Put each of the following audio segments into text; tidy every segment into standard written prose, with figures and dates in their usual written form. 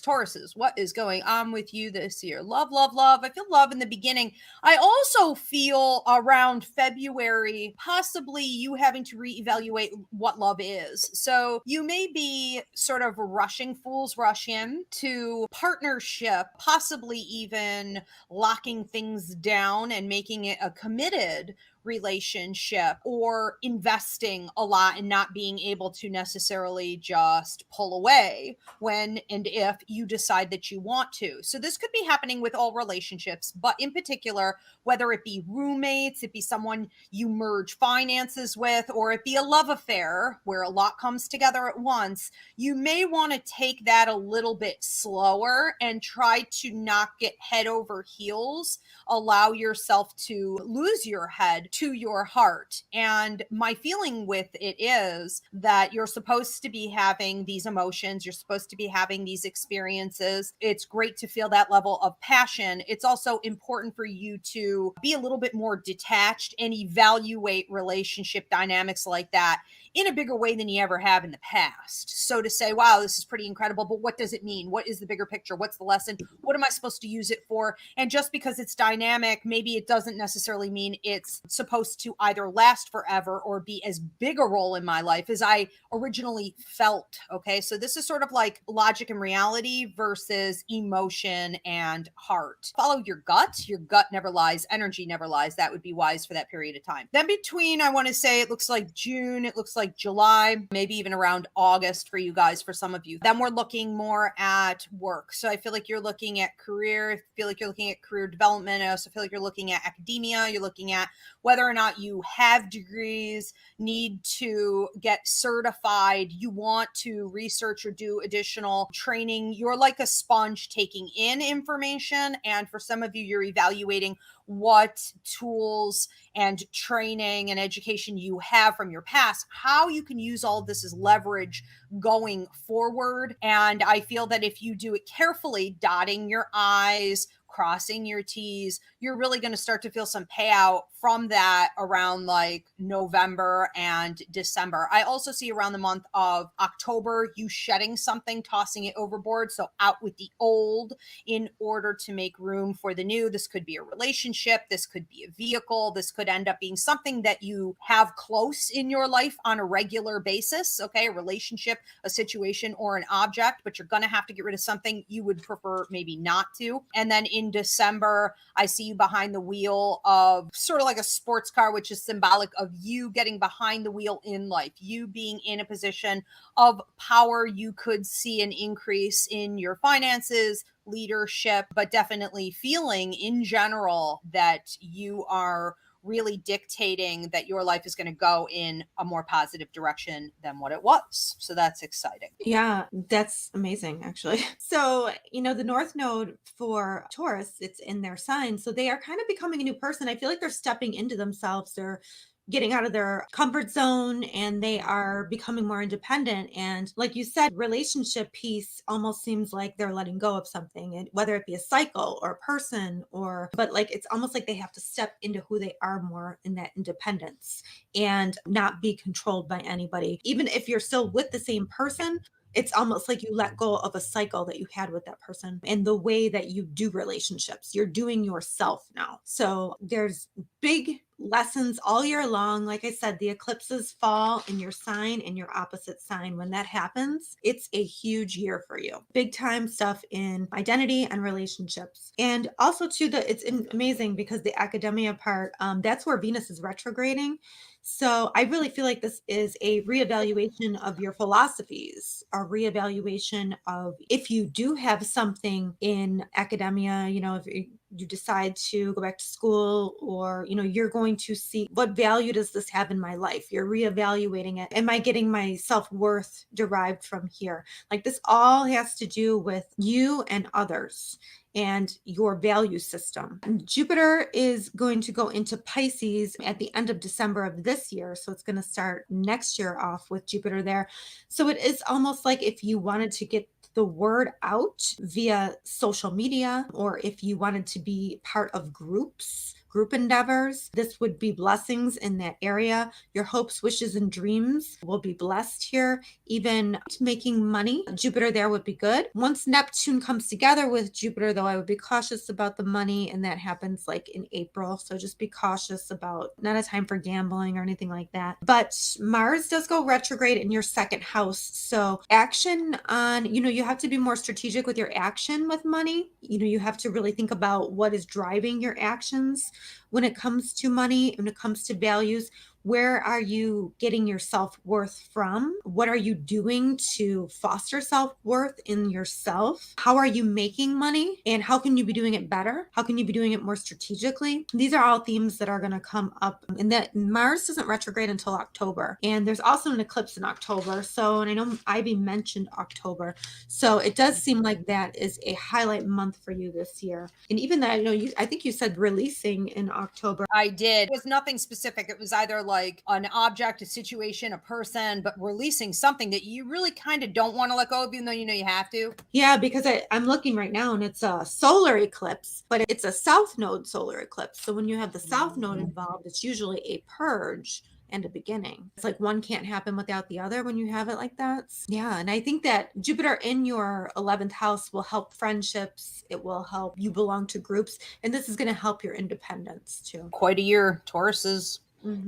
Tauruses, what is going on with you this year? Love, love, love. I feel love in the beginning. I also feel around February, possibly you having to reevaluate what love is. So you may be sort of rushing, fools rush in to partnership, possibly even locking things down and making it a committed relationship, or investing a lot and not being able to necessarily just pull away when and if you decide that you want to. So this could be happening with all relationships, but in particular, whether it be roommates, it be someone you merge finances with, or it be a love affair where a lot comes together at once, you may want to take that a little bit slower and try to not get head over heels. Allow yourself to lose your head to your heart. And my feeling with it is that you're supposed to be having these emotions, you're supposed to be having these experiences. It's great to feel that level of passion. It's also important for you to be a little bit more detached and evaluate relationship dynamics like that in a bigger way than you ever have in the past. So to say, wow, this is pretty incredible, but what does it mean? What is the bigger picture? What's the lesson? What am I supposed to use it for? And just because it's dynamic, maybe it doesn't necessarily mean it's supposed to either last forever or be as big a role in my life as I originally felt. Okay. So this is sort of like logic and reality versus emotion and heart. Follow your gut. Your gut never lies. Energy never lies. That would be wise for that period of time. Then between, I want to say, it looks like June, it looks like July, maybe even around August for you guys, for some of you. Then we're looking more at work. So I feel like you're looking at career. I feel like you're looking at career development. I also feel like you're looking at academia. You're looking at whether or not you have degrees, need to get certified, you want to research or do additional training. You're like a sponge taking in information. And for some of you, you're evaluating what tools and training and education you have from your past, how you can use all of this as leverage going forward. And I feel that if you do it carefully, dotting your I's, crossing your T's, you're really going to start to feel some payout from that around like November and December. I also see around the month of October, you shedding something, tossing it overboard. So out with the old in order to make room for the new. This could be a relationship. This could be a vehicle. This could end up being something that you have close in your life on a regular basis. Okay. A relationship, a situation, or an object, but you're going to have to get rid of something you would prefer maybe not to. And then in December, I see you behind the wheel of sort of like a sports car, which is symbolic of you getting behind the wheel in life, you being in a position of power. You could see an increase in your finances, leadership, but definitely feeling in general that you are really dictating that your life is going to go in a more positive direction than what it was. So that's exciting. Yeah, that's amazing, actually. So, the North Node for Taurus, it's in their sign. So they are kind of becoming a new person. I feel like they're stepping into themselves. They're getting out of their comfort zone and they are becoming more independent. And like you said, relationship piece almost seems like they're letting go of something, and whether it be a cycle or a person, but like it's almost like they have to step into who they are more in that independence and not be controlled by anybody. Even if you're still with the same person, it's almost like you let go of a cycle that you had with that person and the way that you do relationships. You're doing yourself now. So there's big lessons all year long. Like I said, the eclipses fall in your sign and your opposite sign. When that happens, it's a huge year for you. Big time stuff in identity and relationships. And also too, it's amazing because the academia part, that's where Venus is retrograding. So I really feel like this is a reevaluation of your philosophies, a reevaluation of if you do have something in academia, if you decide to go back to school, or you're going to see what value does this have in my life. You're reevaluating it. Am I getting my self-worth derived from here? Like, this all has to do with you and others and your value system. Jupiter is going to go into Pisces at the end of December of this year. So it's going to start next year off with Jupiter there. So it is almost like if you wanted to get the word out via social media, or if you wanted to be part of groups group endeavors. This would be blessings in that area. Your hopes, wishes, and dreams will be blessed here. Even making money, Jupiter there would be good. Once Neptune comes together with Jupiter, though, I would be cautious about the money, and that happens like in April. So just be cautious about, not a time for gambling or anything like that. But Mars does go retrograde in your second house. So action on, you have to be more strategic with your action with money. You have to really think about what is driving your actions when it comes to money, when it comes to values. Where are you getting your self-worth from? What are you doing to foster self-worth in yourself? How are you making money? And how can you be doing it better? How can you be doing it more strategically? These are all themes that are going to come up. And that Mars doesn't retrograde until October. And there's also an eclipse in October. So, and I know Ivy mentioned October. So it does seem like that is a highlight month for you this year. And even that, I think you said releasing in October. I did. It was nothing specific. It was either like an object, a situation, a person, but releasing something that you really kind of don't want to let go of, even though you know you have to. Yeah, because I'm looking right now and it's a solar eclipse, but it's a south node solar eclipse. So when you have the south node involved, it's usually a purge and a beginning. It's like one can't happen without the other when you have it like that. Yeah. And I think that Jupiter in your 11th house will help friendships. It will help you belong to groups. And this is going to help your independence too. Quite a year. Taurus is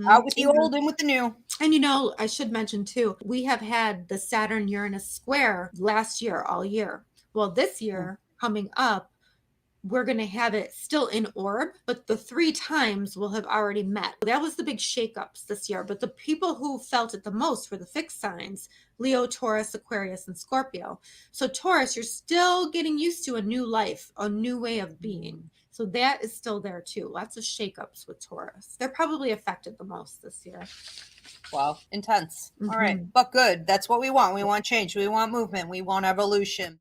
out with the old and with the new. And I should mention too, we have had the Saturn Uranus square last year, all year. Well, this year coming up, we're going to have it still in orb, but the 3 times will have already met. That was the big shakeups this year. But the people who felt it the most were the fixed signs: Leo, Taurus, Aquarius, and Scorpio. So Taurus, you're still getting used to a new life, a new way of being. So that is still there too. Lots of shakeups with Taurus. They're probably affected the most this year. Wow, intense. All right, but good. That's what we want. We want change. We want movement. We want evolution.